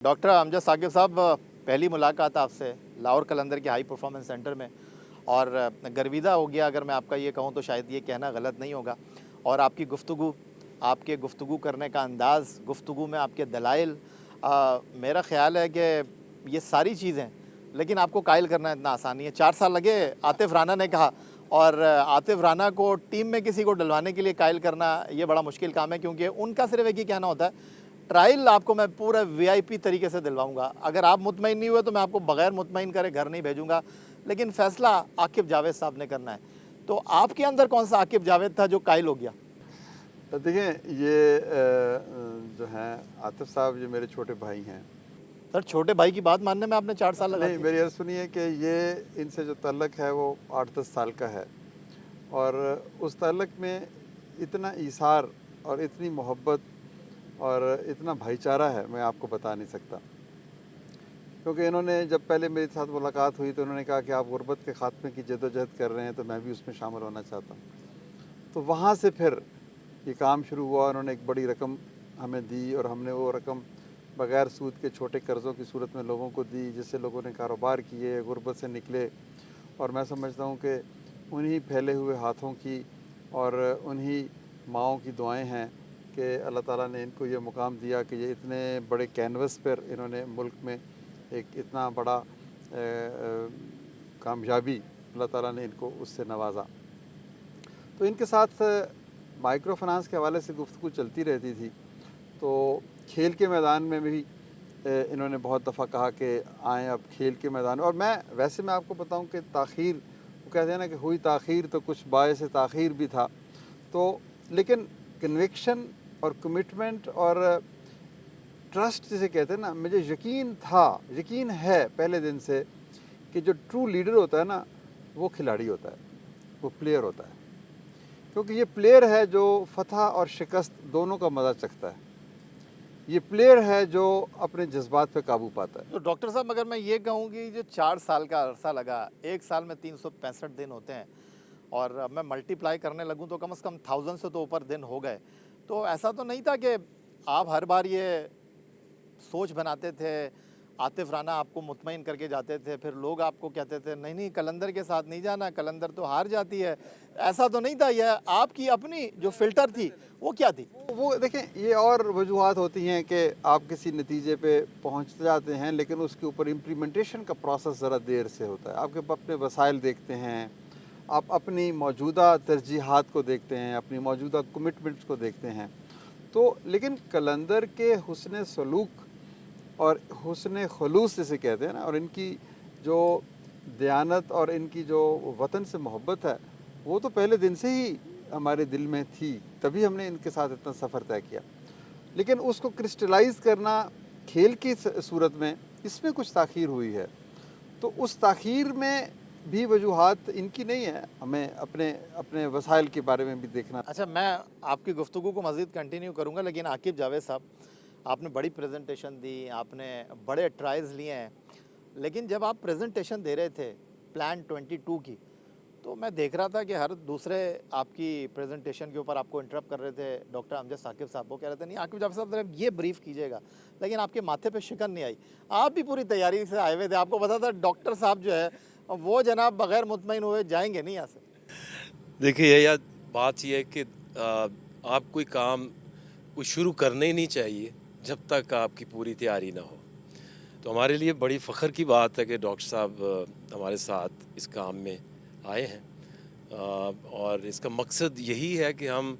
Doctor Amjad Saqib साहब, पहली मुलाकात आपसे लाहौर कलंदर के हाई परफॉर्मेंस सेंटर में, और गर्विदा हो गया अगर मैं आपका ये कहूँ तो शायद ये कहना गलत नहीं होगा। और आपकी गुफ्तगू, आपके गुफ्तगू करने का अंदाज़, गुफ्तगू में आपके दलाइल, मेरा ख़्याल है कि ये सारी चीज़ें, लेकिन आपको कायल करना इतना आसान नहीं है। 4 साल लगे, आतिफ़ राना ने कहा, और आतिफ़ राना को टीम में किसी को डलवाने के लिए कायल करना ये बड़ा मुश्किल काम है, क्योंकि उनका सिर्फ एक ही कहना होता है, ट्रायल आपको मैं पूरा वीआईपी तरीके से दिलवाऊंगा, अगर आप मुतमईन नहीं हुए तो मैं आपको बगैर मुतमईन करे घर नहीं भेजूंगा, लेकिन फ़ैसला आकिब जावेद साहब ने करना है। तो आपके अंदर कौन सा आकिब जावेद था जो कायल हो गया? तो देखिए, ये जो हैं आतिफ़ साहब, ये मेरे छोटे भाई हैं। सर, छोटे भाई की बात मानने में आपने 4 साल लगा नहीं, दिए। मेरी अर्ज़ सुनिए कि ये इनसे जो ताल्लुक़ है वो 8-10 साल का है, और उस ताल्लुक़ में इतना ईसार और इतनी मोहब्बत और इतना भाईचारा है, मैं आपको बता नहीं सकता। क्योंकि इन्होंने जब पहले मेरे साथ मुलाकात हुई तो इन्होंने कहा कि आप गुर्बत के ख़ात्मे की जद्दोजहद कर रहे हैं, तो मैं भी उसमें शामिल होना चाहता हूँ। तो वहाँ से फिर ये काम शुरू हुआ। उन्होंने एक बड़ी रकम हमें दी और हमने वो रकम बग़ैर सूद के छोटे कर्ज़ों की सूरत में लोगों को दी, जिससे लोगों ने कारोबार किए, गुर्बत से निकले। और मैं समझता हूँ कि उन्हीं फैले हुए हाथों की और उन्हीं माँओं की दुआएं हैं कि अल्लाह ताला ने इनको ये मुकाम दिया कि ये इतने बड़े कैनवस पर इन्होंने मुल्क में एक इतना बड़ा कामयाबी अल्लाह ताला ने इनको उससे नवाजा। तो इनके साथ माइक्रो फाइनेंस के हवाले से गुफ्तगू चलती रहती थी। तो खेल के मैदान में भी इन्होंने बहुत दफ़ा कहा कि आएँ अब खेल के मैदान में। और मैं आपको बताऊं कि ताख़ीर, वो कहते हैं ना कि हुई ताख़ीर तो कुछ बायस ताख़ीर भी था। तो लेकिन कन्विक्शन और कमिटमेंट और ट्रस्ट जिसे कहते हैं ना, मुझे यकीन है पहले दिन से कि जो ट्रू लीडर होता है ना, वो खिलाड़ी होता है, वो प्लेयर होता है। क्योंकि ये प्लेयर है जो फ़तह और शिकस्त दोनों का मज़ा चखता है। ये प्लेयर है जो अपने जज्बात पे काबू पाता है। तो डॉक्टर साहब, अगर मैं ये कहूँ कि जो 4 साल का अरसा लगा, एक साल में 365 दिन होते हैं, और अब मैं मल्टीप्लाई करने लगूँ तो कम से कम 1000 से तो ऊपर दिन हो गए। तो ऐसा तो नहीं था कि आप हर बार ये सोच बनाते थे, आतिफ़ राना आपको मुतमईन करके जाते थे, फिर लोग आपको कहते थे नहीं नहीं कलंदर के साथ नहीं जाना, कलंदर तो हार जाती है, ऐसा तो नहीं था? यह आपकी अपनी जो फ़िल्टर थी वो क्या थी? वो देखें, ये और वजूहात होती हैं कि आप किसी नतीजे पे पहुंच जाते हैं, लेकिन उसके ऊपर इम्प्लीमेंटेशन का प्रोसेस ज़रा देर से होता है। आपके अपने वसाइल देखते हैं, आप अपनी मौजूदा तरजीहात को देखते हैं, अपनी मौजूदा कमिटमेंट्स को देखते हैं। तो लेकिन कलंदर के हुस्न सलूक और हुस्न खुलूस जिसे कहते हैं ना, और इनकी जो दयानत और इनकी जो वतन से मोहब्बत है, वो तो पहले दिन से ही हमारे दिल में थी, तभी हमने इनके साथ इतना सफ़र तय किया। लेकिन उसको क्रिस्टलाइज़ करना खेल की सूरत में, इसमें कुछ ताख़ीर हुई है। तो उस ताख़ीर में भी वजूहात इनकी नहीं है, हमें अपने अपने वसाइल के बारे में भी देखना। अच्छा, मैं आपकी गुफ्तगू को मज़ीद कंटिन्यू करूँगा, लेकिन आकिब जावेद साहब, आपने बड़ी प्रेजेंटेशन दी, आपने बड़े ट्रायल्स लिए हैं, लेकिन जब आप प्रेजेंटेशन दे रहे थे प्लान 22 की, तो मैं देख रहा था कि हर दूसरे आपकी प्रेजेंटेशन के ऊपर आपको इंटरप्ट कर रहे थे डॉक्टर अमजद साकिब साहब। वो कह रहे थे नहीं आकिब जावेद साहब, ज़रा ये ब्रीफ कीजिएगा, लेकिन आपके माथे पे शिकन नहीं आई। आप भी पूरी तैयारी से आए हुए थे, आपको पता था डॉक्टर साहब जो है वो जनाब बग़ैर मुतमईन हुए जाएंगे नहीं यहाँ से। देखिए यार, बात यह है कि आप कोई काम कोई शुरू करना ही नहीं चाहिए जब तक आपकी पूरी तैयारी ना हो। तो हमारे लिए बड़ी फ़ख्र की बात है कि डॉक्टर साहब हमारे साथ इस काम में आए हैं, और इसका मकसद यही है कि हम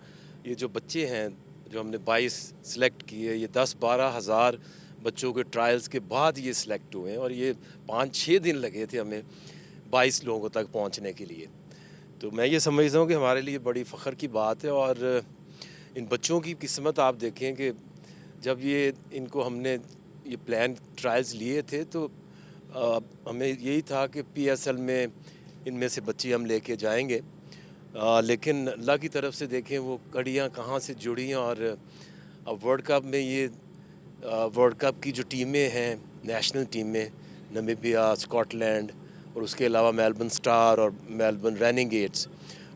ये जो बच्चे हैं जो हमने 22 सेलेक्ट किए, ये 10-12 हज़ार बच्चों के ट्रायल्स के बाद ये सिलेक्ट हुए हैं, और ये 5-6 दिन लगे थे हमें 22 लोगों तक पहुंचने के लिए। तो मैं ये समझता हूँ कि हमारे लिए बड़ी फ़ख्र की बात है। और इन बच्चों की किस्मत आप देखें कि जब ये इनको हमने ये प्लान ट्रायल्स लिए थे तो हमें यही था कि पीएसएल में इनमें से बच्चे हम लेके जाएंगे, लेकिन अल्लाह की तरफ से देखें वो कड़ियाँ कहाँ से जुड़ी हैं। और अब वर्ल्ड कप में ये वर्ल्ड कप की जो टीमें हैं, नेशनल टीमें, नामीबिया, स्कॉटलैंड और उसके अलावा मेलबर्न स्टार और मेलबर्न रेनिगेट्स,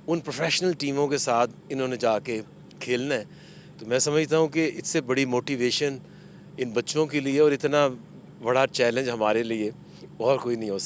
उन प्रोफेशनल टीमों के साथ इन्होंने जाके खेलना है। तो मैं समझता हूँ कि इससे बड़ी मोटिवेशन ان بچوں کے لیے اور اتنا بڑا چیلنج ہمارے لیے اور کوئی نہیں ہو